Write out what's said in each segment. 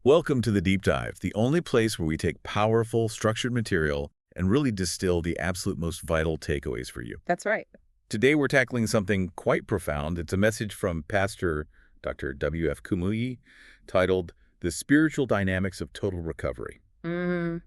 Welcome to the Deep Dive, the only place where we take powerful, structured material and really distill the absolute most vital takeaways for you. That's right. Today we're tackling something quite profound. It's a message from Pastor Dr. W.F. Kumuyi titled The Spiritual Dynamics of Total Recovery. Mm-hmm.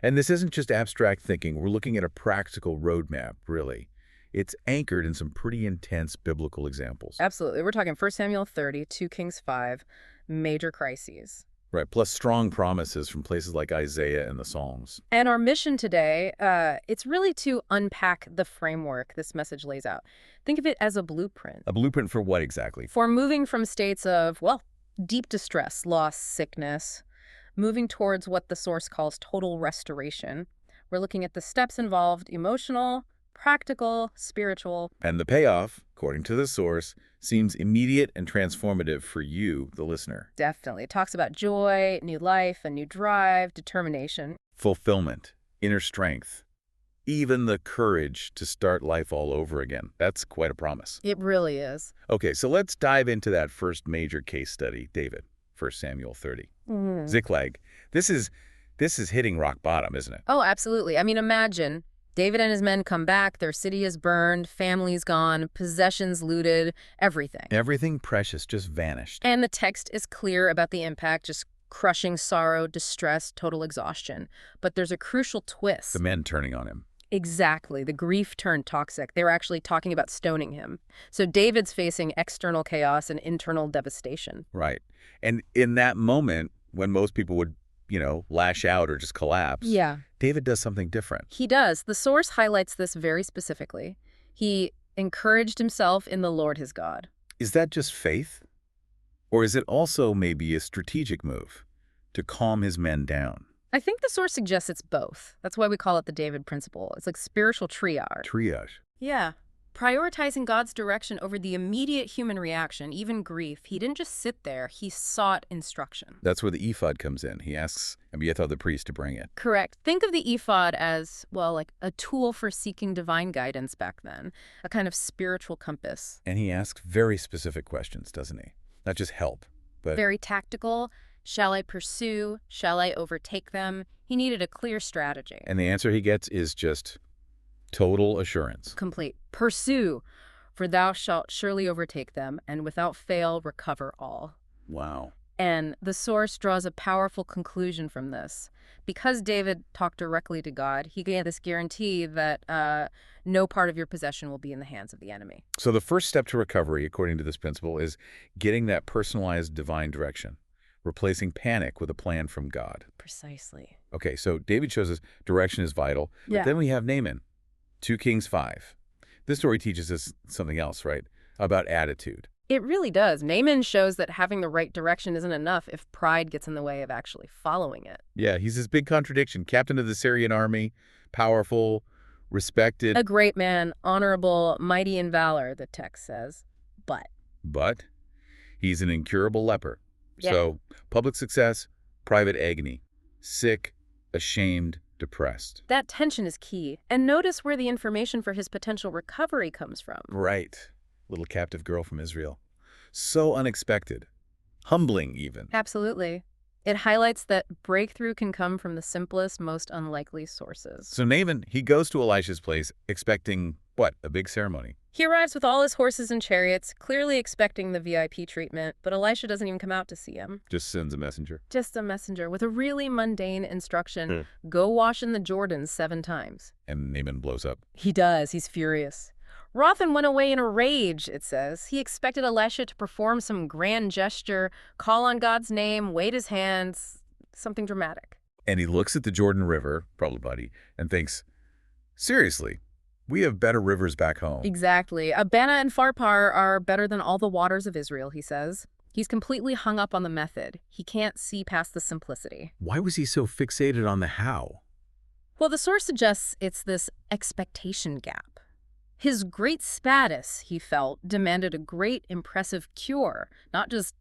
And this isn't just abstract thinking. We're looking at a practical roadmap, really. It's anchored in some pretty intense biblical examples. Absolutely. We're talking 1 Samuel 30, 2 Kings 5, major crises. Right, plus strong promises from places like Isaiah and the Psalms. And our mission today, it's really to unpack the framework this message lays out. Think of it as a blueprint. A blueprint for what exactly? For moving from states of, well, deep distress, loss, sickness, moving towards what the source calls total restoration. We're looking at the steps involved: emotional, practical, spiritual. And the payoff, according to the source, seems immediate and transformative for you, the listener. Definitely. It talks about joy, new life, a new drive, determination. Fulfillment, inner strength, even the courage to start life all over again. That's quite a promise. It really is. Okay, so let's dive into that first major case study, David, 1 Samuel 30. Ziklag. This is hitting rock bottom, isn't it? Oh, absolutely. I mean, imagine David and his men come back, their city is burned, family's gone, possessions looted, everything. Everything precious just vanished. And the text is clear about the impact, just crushing sorrow, distress, total exhaustion. But there's a crucial twist. The men turning on him. Exactly. The grief turned toxic. They were actually talking about stoning him. So David's facing external chaos and internal devastation. Right. And in that moment, when most people would lash out or just collapse. Yeah. David does something different. He does. The source highlights this very specifically. He encouraged himself in the Lord his God. Is that just faith? Or is it also maybe a strategic move to calm his men down? I think the source suggests it's both. That's why we call it the David principle. It's like spiritual triage. Triage. Yeah. Prioritizing God's direction over the immediate human reaction, even grief. He didn't just sit there. He sought instruction. That's where the ephod comes in. He asks Abiathar the priest to bring it. Correct. Think of the ephod as, well, like a tool for seeking divine guidance back then, a kind of spiritual compass. And he asks very specific questions, doesn't he? Not just help, but... Very tactical. Shall I pursue? Shall I overtake them? He needed a clear strategy. And the answer he gets is just total assurance. Complete. Pursue, for thou shalt surely overtake them, and without fail recover all. Wow. And the source draws a powerful conclusion from this. Because David talked directly to God, he gave this guarantee that no part of your possession will be in the hands of the enemy. So the first step to recovery, according to this principle, is getting that personalized divine direction, replacing panic with a plan from God. Precisely. Okay, so David shows us direction is vital. But Yeah. then we have Naaman, 2 Kings 5. This story teaches us something else, right? About attitude. It really does. Naaman shows that having the right direction isn't enough if pride gets in the way of actually following it. Yeah, he's this big contradiction. Captain of the Syrian army, powerful, respected. A great man, honorable, mighty in valor, the text says. But He's an incurable leper. Yeah. So public success, private agony. Sick, ashamed, depressed. that tension is key. And notice where the information for his potential recovery comes from. Right. Little captive girl from Israel. So unexpected. Humbling, even. Absolutely. It highlights that breakthrough can come from the simplest, most unlikely sources. So Naaman, he goes to Elisha's place expecting, what, a big ceremony. He arrives with all his horses and chariots, clearly expecting the VIP treatment, but Elisha doesn't even come out to see him. Just sends a messenger. Just a messenger with a really mundane instruction: go wash in the Jordan 7 times. And Naaman blows up. He does. He's furious. Rothan went away in a rage, it says. He expected Elisha to perform some grand gesture, call on God's name, wave his hands, something dramatic. And he looks at the Jordan River, probably buddy, and thinks, seriously, we have better rivers back home. Exactly. Abana and Pharpar are better than all the waters of Israel, he says. He's completely hung up on the method. He can't see past the simplicity. Why was he so fixated on the how? Well, the source suggests it's this expectation gap. His great status, he felt, demanded a great, impressive cure, not just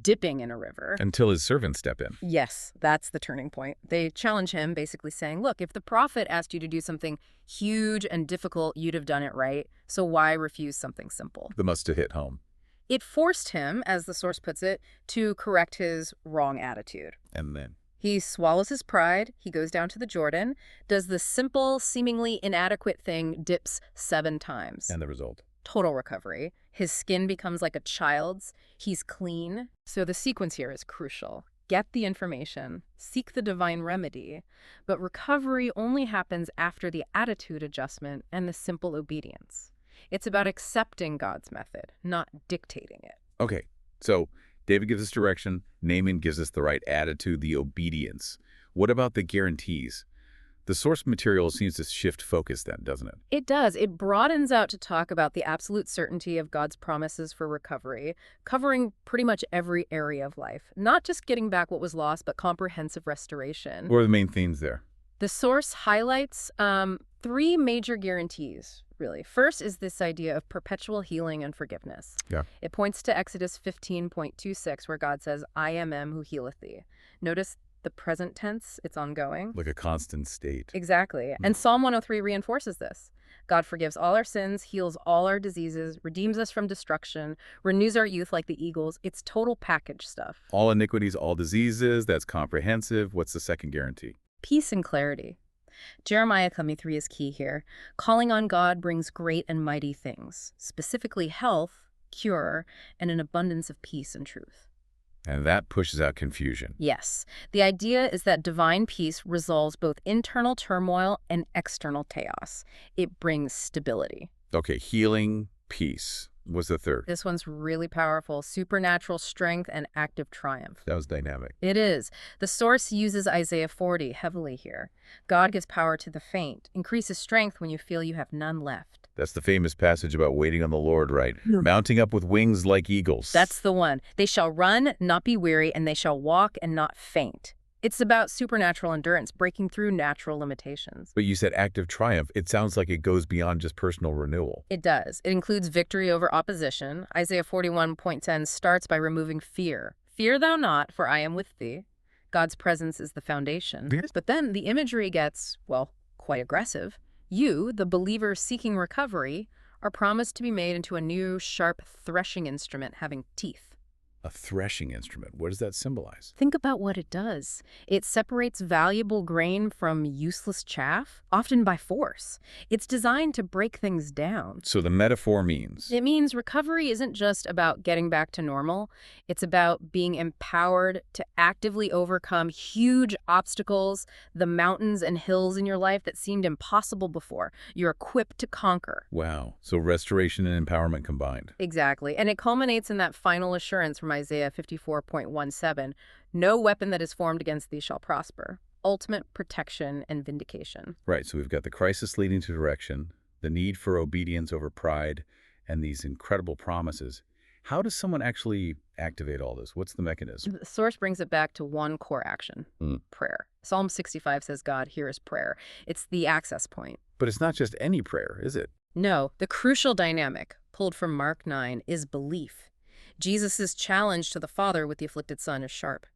dipping in a river. Until his servants step in. Yes, that's the turning point. They challenge him, basically saying, look, if the prophet asked you to do something huge and difficult, you'd have done it right. So why refuse something simple? The must have hit home. It forced him, as the source puts it, to correct his wrong attitude. And then? He swallows his pride, he goes down to the Jordan, does the simple, seemingly inadequate thing, dips 7 times. And the result? Total recovery. His skin becomes like a child's. He's clean. So the sequence here is crucial. Get the information, seek the divine remedy, but recovery only happens after the attitude adjustment and the simple obedience. It's about accepting God's method, not dictating it. Okay, so David gives us direction, Naaman gives us the right attitude, the obedience. What about the guarantees? The source material seems to shift focus then, doesn't it? It does. It broadens out to talk about the absolute certainty of God's promises for recovery, covering pretty much every area of life. Not just getting back what was lost, but comprehensive restoration. What are the main themes there? The source highlights 3 major guarantees, really. First is this idea of perpetual healing and forgiveness. Yeah. It points to Exodus 15:26, where God says, "I am who healeth thee." Notice the present tense, it's ongoing. Like a constant state. Exactly. And Psalm 103 reinforces this. God forgives all our sins, heals all our diseases, redeems us from destruction, renews our youth like the eagles. It's total package stuff. All iniquities, all diseases, that's comprehensive. What's the second guarantee? Peace and clarity. Jeremiah 3 is key here. Calling on God brings great and mighty things, specifically health, cure, and an abundance of peace and truth. And that pushes out confusion. Yes. The idea is that divine peace resolves both internal turmoil and external chaos. It brings stability. Okay, healing, peace. What's the third? This one's really powerful. Supernatural strength and active triumph. That was dynamic. It is. The source uses Isaiah 40 heavily here. God gives power to the faint, increases strength when you feel you have none left. That's the famous passage about waiting on the Lord, right? Mounting up with wings like eagles. That's the one. They shall run, not be weary, and they shall walk and not faint. It's about supernatural endurance, breaking through natural limitations. But you said active triumph. It sounds like it goes beyond just personal renewal. It does. It includes victory over opposition. Isaiah 41:10 starts by removing fear. Fear thou not, for I am with thee. God's presence is the foundation. Yes. But then the imagery gets, well, quite aggressive. You, the believer seeking recovery, are promised to be made into a new, sharp threshing instrument having teeth. A threshing instrument. What does that symbolize? Think about what it does. It separates valuable grain from useless chaff, often by force. It's designed to break things down. So the metaphor means? It means recovery isn't just about getting back to normal. It's about being empowered to actively overcome huge obstacles, the mountains and hills in your life that seemed impossible before. You're equipped to conquer. Wow. So restoration and empowerment combined. Exactly. And it culminates in that final assurance from Isaiah 54:17, "No weapon that is formed against thee shall prosper." Ultimate protection and vindication. Right. So we've got the crisis leading to direction, the need for obedience over pride, and these incredible promises. How does someone actually activate all this? What's the mechanism? The source brings it back to one core action, prayer. Psalm 65 says God hears prayer. It's the access point. But it's not just any prayer, is it? No, the crucial dynamic, pulled from Mark 9, is belief. Jesus' challenge to the Father with the afflicted Son is sharp.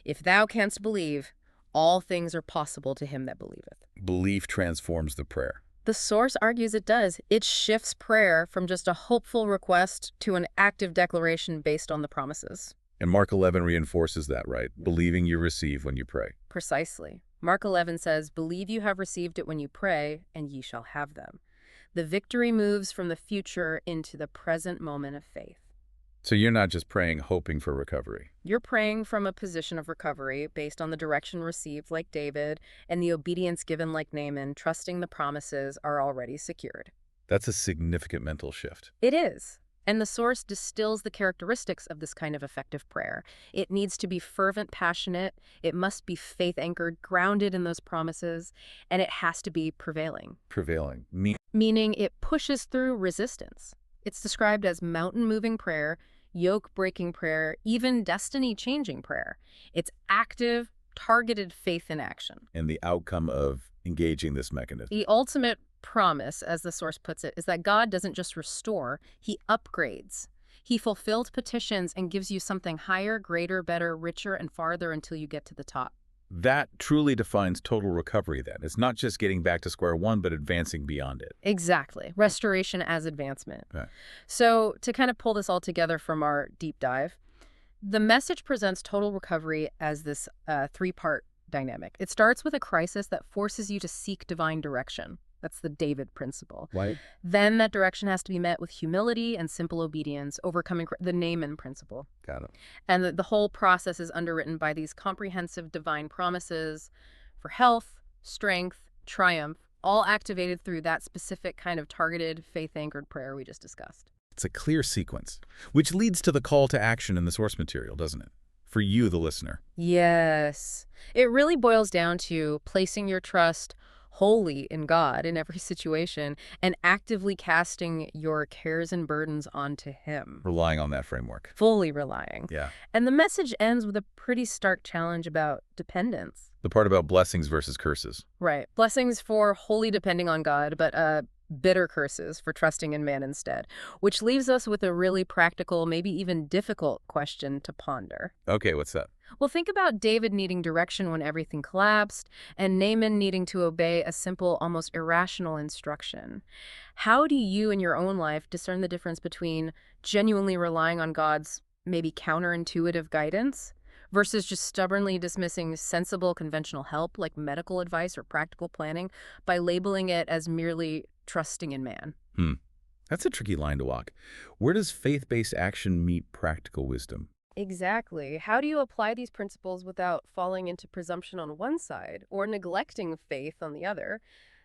If thou canst believe, all things are possible to him that believeth. Belief transforms the prayer. The source argues it does. It shifts prayer from just a hopeful request to an active declaration based on the promises. And Mark 11 reinforces that, right? Believing you receive when you pray. Precisely. Mark 11 says, "Believe you have received it when you pray, and ye shall have them." The victory moves from the future into the present moment of faith. So you're not just praying, hoping for recovery. You're praying from a position of recovery based on the direction received like David and the obedience given like Naaman, trusting the promises are already secured. That's a significant mental shift. It is. And the source distills the characteristics of this kind of effective prayer. It needs to be fervent, passionate. It must be faith-anchored, grounded in those promises. And it has to be prevailing. Prevailing. Meaning it pushes through resistance. It's described as mountain-moving prayer, yoke-breaking prayer, even destiny-changing prayer. It's active, targeted faith in action. And the outcome of engaging this mechanism. The ultimate promise, as the source puts it, is that God doesn't just restore, he upgrades. He fulfilled petitions and gives you something higher, greater, better, richer, and farther until you get to the top. That truly defines total recovery then. It's not just getting back to square one, but advancing beyond it. Exactly. Restoration as advancement. Okay. So to kind of pull this all together from our deep dive, the message presents total recovery as this three-part dynamic. It starts with a crisis that forces you to seek divine direction. That's the David principle. Right. Then that direction has to be met with humility and simple obedience, overcoming the Naaman principle. Got it. And the whole process is underwritten by these comprehensive divine promises for health, strength, triumph, all activated through that specific kind of targeted, faith-anchored prayer we just discussed. It's a clear sequence, which leads to the call to action in the source material, doesn't it? For you, the listener. Yes. It really boils down to placing your trust wholly in God in every situation and actively casting your cares and burdens onto Him. Relying on that framework. Fully relying. Yeah. And the message ends with a pretty stark challenge about dependence. The part about blessings versus curses. Right. Blessings for wholly depending on God, but bitter curses for trusting in man instead, which leaves us with a really practical, maybe even difficult question to ponder. Okay, what's that? Well, think about David needing direction when everything collapsed, and Naaman needing to obey a simple, almost irrational instruction. How do you in your own life discern the difference between genuinely relying on God's maybe counterintuitive guidance versus just stubbornly dismissing sensible, conventional help like medical advice or practical planning by labeling it as merely trusting in man? That's a tricky line to walk. Where does faith-based action meet practical wisdom? Exactly. How do you apply these principles without falling into presumption on one side or neglecting faith on the other?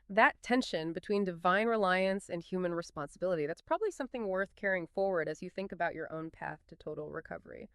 That tension between divine reliance and human responsibility, that's probably something worth carrying forward as you think about your own path to total recovery.